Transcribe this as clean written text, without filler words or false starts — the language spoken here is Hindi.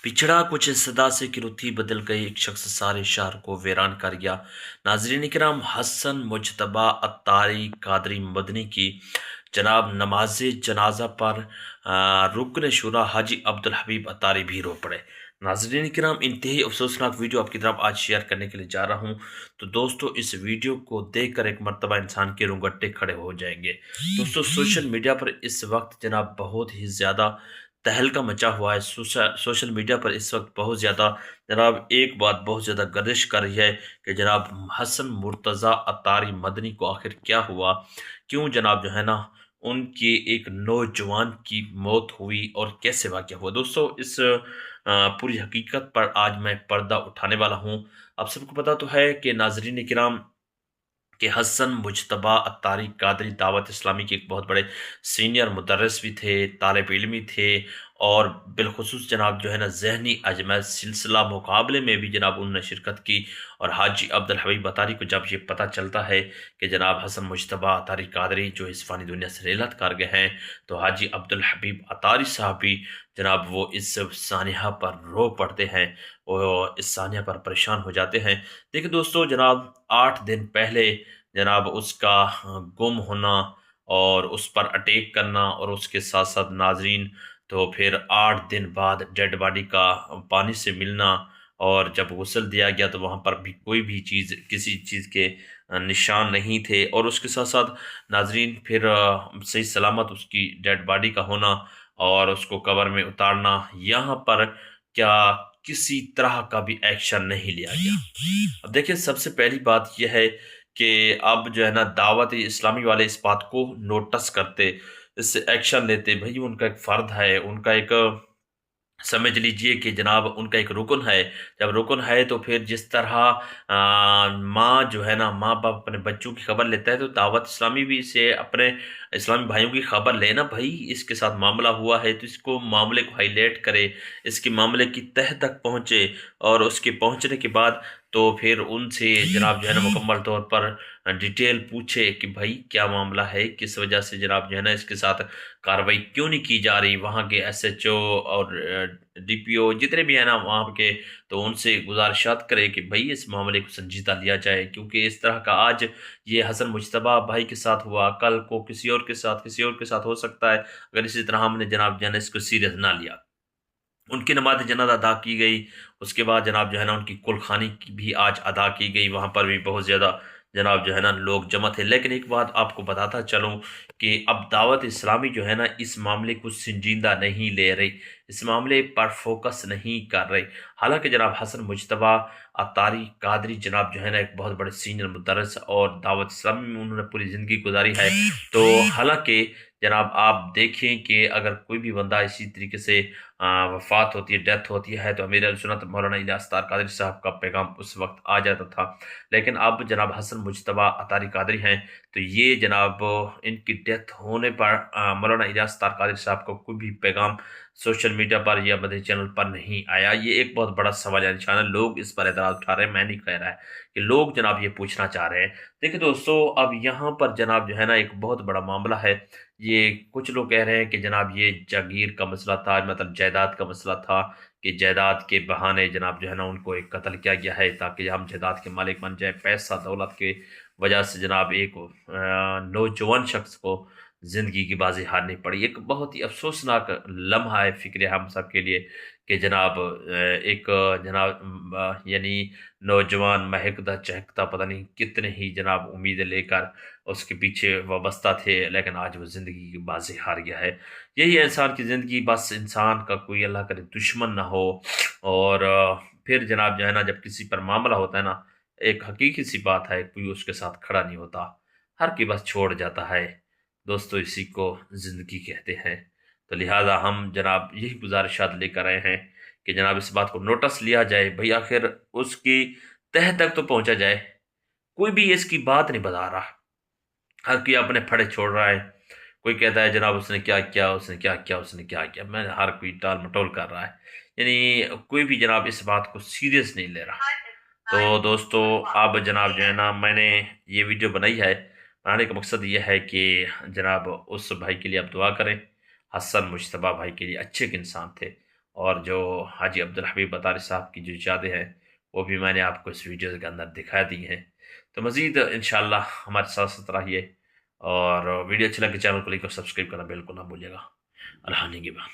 पिछड़ा कुछ इस सदा से कि रुती बदल गई एक शख्स सारे शहर को वीरान कर गया। नाजरीन किराम, हसन मुजतबा अत्तारी कादरी मदनी की जनाब नमाज जनाजा पर रुकन शुरा हाजी अब्दुल हबीब अत्तारी भी रो पड़े। नाजरीन किराम, इंतही अफसोसनाक वीडियो आपकी तरफ आज शेयर करने के लिए जा रहा हूँ। तो दोस्तों, इस वीडियो को देखकर एक मर्तबा इंसान के रोंगटे खड़े हो जाएंगे। दोस्तों, सोशल मीडिया पर इस वक्त जनाब बहुत ही ज़्यादा तहलका मचा हुआ है। सोशल मीडिया पर इस वक्त बहुत ज़्यादा जनाब एक बात बहुत ज़्यादा गर्दिश कर रही है कि जनाब हसन मुर्तज़ा अत्तारी मदनी को आखिर क्या हुआ, क्यों जनाब जो है ना उनकी एक नौजवान की मौत हुई और कैसे वाक़या हुआ। दोस्तों, इस पूरी हकीकत पर आज मैं पर्दा उठाने वाला हूँ। आप सबको पता तो है कि नाजरीन किराम कि हसन मुजतबा अत्तारी कादरी दावत इस्लामी के एक बहुत बड़े सीनियर मुदर्रिस भी थे, तालिब इल्मी थे, और बिलखुसूस जनाब जो है ना ज़हनी अजमेर सिलसिला मुकाबले में भी जनाब उन्होंने शिरकत की। और हाजी अब्दुल हबीब अत्तारी को जब ये पता चलता है कि जनाब हसन मुजतबा अत्तारी कादरी जो इस फ़ानी दुनिया से रेलत कर गए हैं, तो हाजी अब्दुल हबीब अत्तारी साहब भी जनाब वो इस सानिया पर रो पड़ते हैं और इस सानिया पर परेशान हो जाते हैं। देखिए दोस्तों, जनाब 8 दिन पहले जनाब उसका गुम होना और उस पर अटैक करना, और उसके साथ साथ नाजरीन तो फिर 8 दिन बाद डेड बॉडी का पानी से मिलना, और जब गुस्ल दिया गया तो वहाँ पर भी कोई भी चीज़ किसी चीज़ के निशान नहीं थे। और उसके साथ साथ नाजरीन फिर सही सलामत उसकी डेड बॉडी का होना और उसको कब्र में उतारना, यहाँ पर क्या किसी तरह का भी एक्शन नहीं लिया गया। अब देखिए, सबसे पहली बात यह है कि अब जो है ना दावत इस्लामी वाले इस बात को नोटिस करते, इससे एक्शन लेते। भाई, उनका एक फ़र्द है, उनका एक समझ लीजिए कि जनाब उनका एक रुकन है। जब रुकन है तो फिर जिस तरह माँ जो है ना, माँ-बाप अपने बच्चों की खबर लेता है, तो दावत इस्लामी भी इसे अपने इस्लामी भाइयों की खबर ले ना, भई इसके साथ मामला हुआ है तो इसको मामले को हाईलाइट करे, इसके मामले की तह तक पहुँचे, और उसके पहुँचने के बाद तो फिर उनसे जनाब जो है ना मुकम्मल तौर पर डिटेल पूछे कि भाई क्या मामला है, किस वजह से जनाब जो है ना इसके साथ कार्रवाई क्यों नहीं की जा रही। वहाँ के एसएचओ और डीपीओ जितने भी हैं ना वहाँ के, तो उनसे गुजारिशात करें कि भाई इस मामले को संजीदा लिया जाए, क्योंकि इस तरह का आज ये हसन मुजतबा भाई के साथ हुआ, कल को किसी और के साथ किसी और के साथ हो सकता है अगर इसी तरह हमने जनाब जो है ना इसको सीरियस ना लिया। उनकी नमाज जनाज़ा अदा की गई, उसके बाद जनाब जो है ना उनकी कुलखानी की भी आज अदा की गई, वहाँ पर भी बहुत ज़्यादा जनाब जो है ना लोग जमा थे। लेकिन एक बात आपको बताता चलूँ कि अब दावत इस्लामी जो है ना इस मामले को संजीदा नहीं ले रही, इस मामले पर फोकस नहीं कर रही। हालाँकि जनाब हसन मुजतबा अत्तारी कादरी जनाब जो है ना एक बहुत बड़े सीनियर मुदर्रिस और दावत इस्लामी में उन्होंने पूरी ज़िंदगी गुजारी है। तो हालाँकि जनाब आप देखें कि अगर कोई भी बंदा इसी तरीके से वफ़ात होती है, डेथ होती है, तो अमीर अहलुस्सुन्नत मौलाना इलियास तार कादरी साहब का पैगाम उस वक़्त आ जाता था। लेकिन अब जनाब हसन मुजतबा अत्तारी कादरी हैं, तो ये जनाब इनकी डेथ होने पर मौलाना इलियास तार कादरी साहब का कोई भी पैगाम सोशल मीडिया पर या मदनी चैनल पर नहीं आया। ये एक बहुत बड़ा सवाल या निशान है। लोग इस पर एतराज़ उठा रहे हैं, मैं नहीं कह रहा है कि लोग जनाब ये पूछना चाह रहे हैं। देखिए दोस्तों, अब यहाँ पर जनाब जो है ना एक बहुत बड़ा मामला है। ये कुछ लोग कह रहे हैं कि जनाब ये जागीर का मसला था, मतलब जायदाद का मसला था, कि जायदाद के बहाने जनाब जो है ना उनको एक कत्ल किया गया है ताकि हम जायदाद के मालिक बन जाए। पैसा दौलत के वजह से जनाब एक नौजवान शख्स को ज़िंदगी की बाजी हारनी पड़ी। एक बहुत ही अफसोसनाक लम्हा है फ़िक्र हम सब के लिए कि जनाब एक जनाब यानी नौजवान महकता चहकता पता नहीं कितने ही जनाब उम्मीदें लेकर उसके पीछे वाबस्ता थे, लेकिन आज वो ज़िंदगी की बाजी हार गया है। यही है इंसान की ज़िंदगी, बस इंसान का कोई अल्लाह करे दुश्मन ना हो। और फिर जनाब जो है ना जब किसी पर मामला होता है ना, एक हकीकी सी बात है, कोई उसके साथ खड़ा नहीं होता, हर कोई बस छोड़ जाता है। दोस्तों, इसी को ज़िंदगी कहते हैं। तो लिहाजा हम जनाब यही गुजारिशात लेकर आए हैं कि जनाब इस बात को नोटिस लिया जाए, भई आखिर उसकी तह तक तो पहुँचा जाए। कोई भी इसकी बात नहीं बता रहा, हर कोई अपने फड़े छोड़ रहा है। कोई कहता है जनाब उसने क्या किया, उसने क्या किया, उसने क्या किया। मैं हर कोई टाल-मटोल कर रहा है। यानी कोई भी जनाब इस बात को सीरियस नहीं ले रहा। तो दोस्तों, अब जनाब जो है ना मैंने ये वीडियो बनाई है, बनाने का मकसद ये है कि जनाब उस भाई के लिए आप दुआ करें। हसन मुजतबा भाई के लिए अच्छे एक इंसान थे, और जो हाजी अब्दुल हमीद बतारी साहब की जो इजाज़तें हैं, वो भी मैंने आपको इस वीडियो के अंदर दिखा दी हैं। तो मज़ीद इंशाअल्लाह हमारे साथ रहिए, और वीडियो अच्छी लगे चैनल को लाइक और सब्सक्राइब करना बिल्कुल ना भूलिएगा। अल्लाह निगहबान।